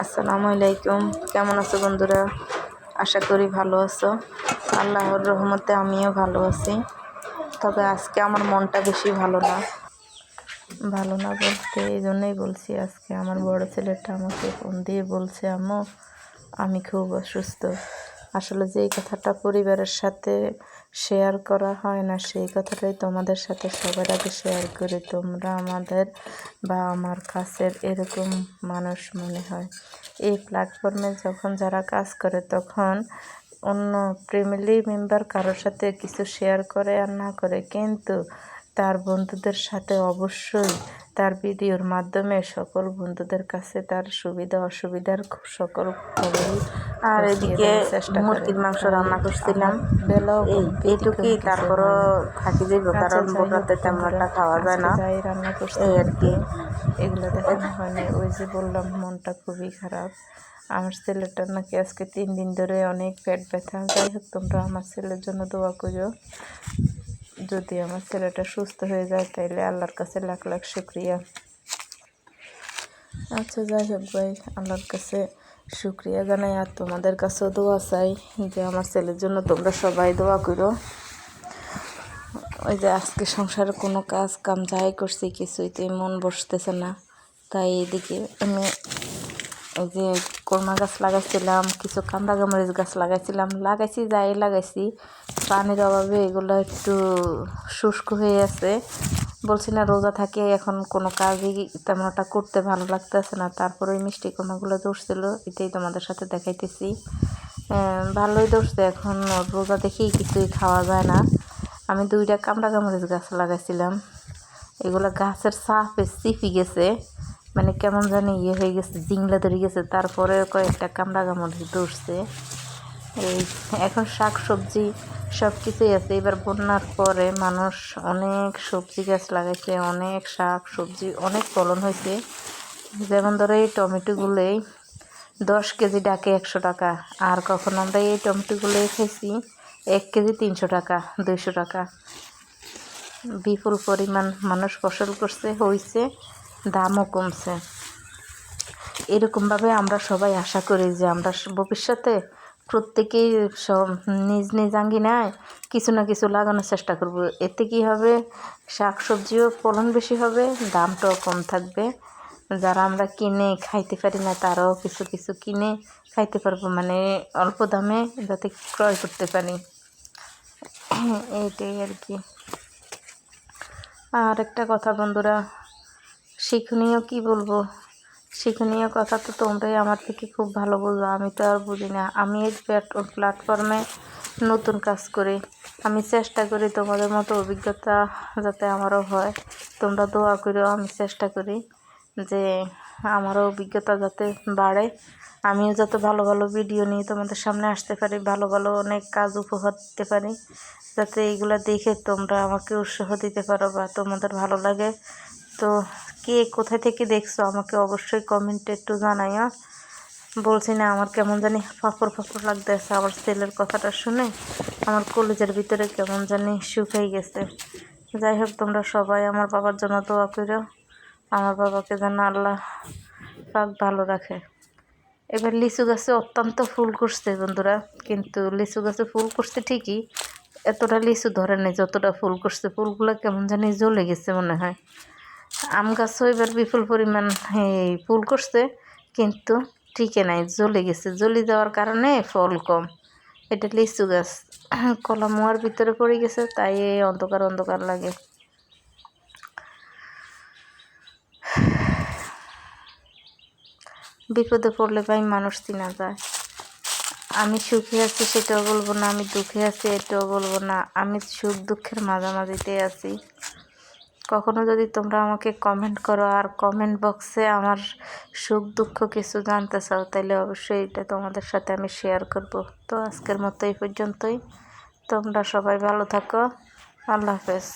আসসালামু আলাইকুম। কেমন আছো বন্ধুরা? আশা করি ভালো আছো। আল্লাহর রহমতে আমিও ভালো আছি। তবে আজকে আমার মনটা বেশি ভালো না বলতে এই জন্যই বলছি, আজকে আমার বড় ছেলেটা আমাকে ফোন দিয়ে বলছে, আম্মু আমি খুব অসুস্থ। আসলে যেই কথাটা পরিবারের সাথে শেয়ার করা হয় না, সেই কথাটাই তোমাদের সাথে সবার আগে শেয়ার করি। তোমরা আমাদের বা আমার কাছের এরকম মানুষ মনে হয়। এই প্ল্যাটফর্মে যখন যারা কাজ করে, তখন অন্য ফ্যামিলি মেম্বার কারোর সাথে কিছু শেয়ার করে আর না করে, কিন্তু তার বন্ধুদের সাথে অবশ্যই তার ভিডিওর মাধ্যমে সকল বন্ধুদের কাছে তার সুবিধা অসুবিধার সকল খবরই আর এদিকে মুরগির মাংস রান্না করছিলাম, এইটুকুই। তারপরও থাকি যাইব, কারণ বোটাতে তেমন একটা খাওয়া যায় না, এই আর কি। এগুলো দেখানো হয়নি। ওই যে বললাম, মনটা খুবই খারাপ। আমার ছেলেটার নাকি আজকে 3 দিন ধরে অনেক পেট ব্যথা। যাই হোক, তোমরা আমার ছেলের জন্য দোয়া করো। যদি আমার ছেলেটা সুস্থ হয়ে যায়, তাইলে আল্লাহর কাছে লাখ লাখ শুক্রিয়া। আচ্ছা, যাই হোক ভাই, আল্লাহর কাছে শুক্রিয়া জানাই, আর তোমাদের কাছেও দোয়া চাই যে আমার ছেলের জন্য তোমরা সবাই দোয়া করো। ওই যে আজকে সংসারে কোনো কাজ কাম যাই করছি, কিছুইতেই মন বসতেছে না। তাই এদিকে আমি ওই যে কলমা গাছ লাগাইছিলাম, কিছু কামরাঙামরিচ গাছ লাগাইছি যাই লাগাইছি, পানির অভাবে এগুলো একটু শুষ্ক হয়ে আছে। বলছি না, রোজা থাকে, এখন কোনো কাজই তেমন একটা করতে ভালো লাগতেছে না। তারপরে ওই মিষ্টি কুমড়াগুলো ধরছিল, এটাই তোমাদের সাথে দেখাইতেছি। ভালোই ধরছে। এখন রোজা দেখেই কিছুই খাওয়া যায় না। আমি 2টা কামরাঙামরিচ গাছ লাগাইছিলাম, এগুলো গাছের সাপে চিপি গেছে, মানে কেমন জানি হয়ে গেছে, জিংলা ধরে গেছে। তারপরে কয়েকটা কামরাঙামরিচ ধরছে। এই এখন শাক সবজি সব কিছুই আছে। এবার বন্যার পরে মানুষ অনেক সবজি গাছ লাগাইছে, অনেক শাক সবজি অনেক ফলন হয়েছে। যেমন ধরো এই টমেটোগুলোই 10 কেজি ডাকে 100 টাকা, আর কখন আমরা এই টমেটোগুলোই খাইছি 1 কেজি 300 টাকা 200 টাকা। বিপুল পরিমাণ মানুষ ফসল করছে, হয়েছে, দামও কমছে। এরকমভাবে আমরা সবাই আশা করি যে আমরা ভবিষ্যতে প্রত্যেকেই সব নিজ নিজ আঙ্গিনায় কিছু না কিছু লাগানোর চেষ্টা করব। এতে কি হবে, শাক সবজিও ফলন বেশি হবে, দামটাও কম থাকবে। যারা আমরা কিনে খাইতে পারি না, তারাও কিছু কিছু কিনে খাইতে পারবো, মানে অল্প দামে যাতে ক্রয় করতে পারি, এইটাই আর কি। আর একটা কথা বন্ধুরা, শিক্ষণীয় কি বলবো, শিক্ষণীয় কথা তো তোমরাই আমার থেকে খুব ভালো বুঝো, আমি তো আর বুঝি না। আমি এই প্ল্যাটফর্মে নতুন কাজ করি, আমি চেষ্টা করি তোমাদের মতো অভিজ্ঞতা যাতে আমারও হয়। তোমরা দোয়া করো, আমি চেষ্টা করি যে আমারও অভিজ্ঞতা যাতে বাড়ে, আমিও যাতে ভালো ভালো ভিডিও নিয়ে তোমাদের সামনে আসতে পারি, ভালো ভালো অনেক কাজ উপহার দিতে পারি, যাতে এইগুলা দেখে তোমরা আমাকে উৎসাহ দিতে পারো বা তোমাদের ভালো লাগে। তো কে কোথায় থেকে দেখছো আমাকে অবশ্যই কমেন্টে একটু জানাইও। বলছি না, আমার কেমন জানি ফাঁপড় লাগতেছে। আমার ছেলের কথাটা শুনে আমার কলেজের ভিতরে কেমন জানি শুকাই গেছে। যাই হোক, তোমরা সবাই আমার বাবার জন্য দোয়া করো, আমার বাবাকে যেন আল্লাহ পাক ভালো রাখে। এবার লিচু গাছে অত্যন্ত ফুল করছে বন্ধুরা, কিন্তু লিচু গাছে ফুল করছে ঠিকই, এতটা লিচু ধরে নেই যতটা ফুল করছে। ফুলগুলো কেমন জানি জ্বলে গেছে মনে হয়। আম গাছও এবার বিপুল পরিমাণ ফুল করছে, কিন্তু টিকে নাই, জ্বলে গেছে। জ্বলে যাওয়ার কারণে ফল কম। এটা লিচু গাছ, কলা মোয়ার ভিতরে পড়ে গেছে, তাই এই অন্ধকার অন্ধকার লাগে। বিপদে পড়লে ভাই মানুষ চিনা যায়। আমি সুখে আছি সেটাও বলবো না, আমি দুঃখে আছি এটাও বলবো না, আমি সুখ দুঃখের মাঝামাঝিতে আছি। কখনো যদি তোমরা আমাকে কমেন্ট করো আর কমেন্ট বক্সে আমার সুখ দুঃখ কিছু জানতে চাও, তাহলে অবশ্যই এটা তোমাদের সাথে আমি শেয়ার করব। তো আজকের মতো এই পর্যন্তই। তোমরা সবাই ভালো থাকো। আল্লাহ হাফেজ।